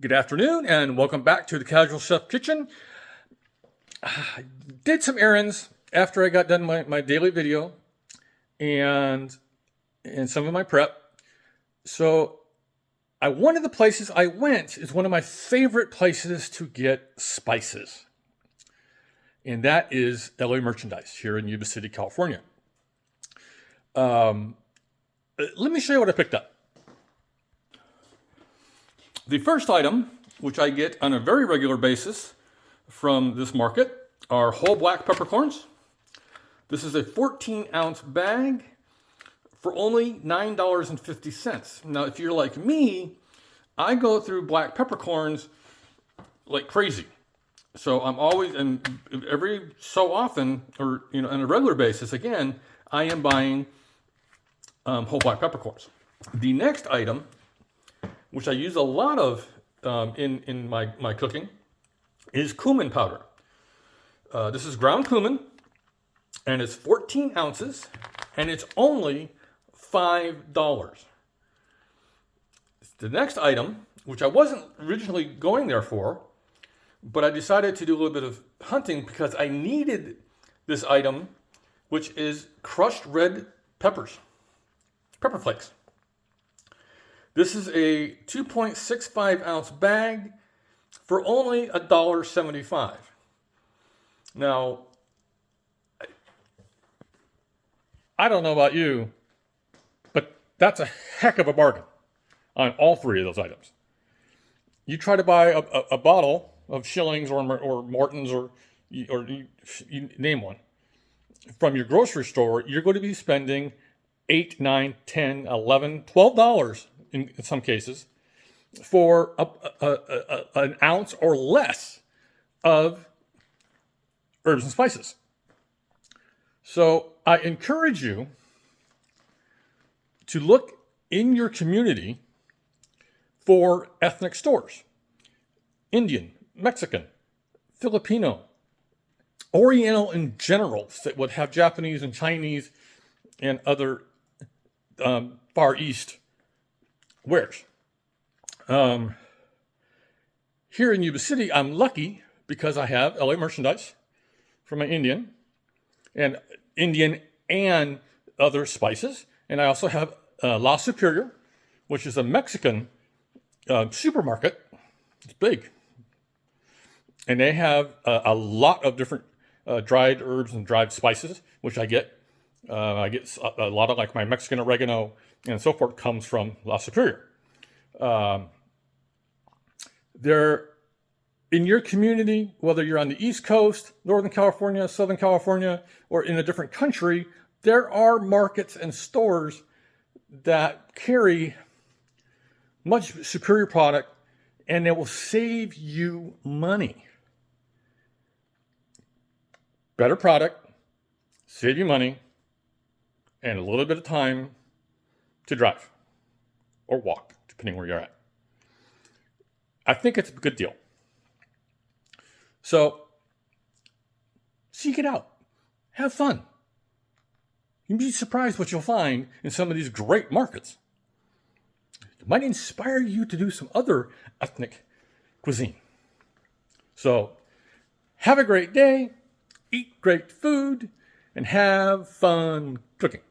Good afternoon and welcome back to the Casual Chef Kitchen. I did some errands after I got done my daily video and some of my prep. So one of the places I went is one of my favorite places to get spices. And that is LA Merchandise here in Yuba City, California. Let me show you what I picked up. The first item, which I get on a very regular basis from this market, are whole black peppercorns. This is a 14-ounce bag for only $9.50. Now, if you're like me, I go through black peppercorns like crazy. So I'm always, and every so often, or on a regular basis, again, I am buying whole black peppercorns. The next item, which I use a lot of in my cooking, is cumin powder. This is ground cumin, and it's 14 ounces, and it's only $5. The next item, which I wasn't originally going there for, but I decided to do a little bit of hunting because I needed this item, which is crushed red peppers, pepper flakes. This is a 2.65 ounce bag for only $1.75. Now, I don't know about you, but that's a heck of a bargain on all three of those items. You try to buy a bottle of Schillings or Morton's or you name one from your grocery store, you're going to be spending $8, $9, $10, $11, $12 in some cases for an ounce or less of herbs and spices. So I encourage you to look in your community for ethnic stores. Indian, Mexican, Filipino, Oriental in general, that would have Japanese and Chinese and other Far East wares. Here in Yuba City, I'm lucky because I have LA Merchandise for my Indian and other spices. And I also have La Superior, which is a Mexican supermarket. It's big. And they have a lot of different dried herbs and dried spices, which I get. I get a lot of like my Mexican oregano and so forth comes from La Superior. They're in your community, whether you're on the East Coast, Northern California, Southern California, or in a different country, there are markets and stores that carry much superior product and it will save you money. Better product, save you money, and a little bit of time to drive or walk, depending where you're at. I think it's a good deal. So, seek it out. Have fun. You'll be surprised what you'll find in some of these great markets. It might inspire you to do some other ethnic cuisine. So, have a great day, eat great food, and have fun cooking.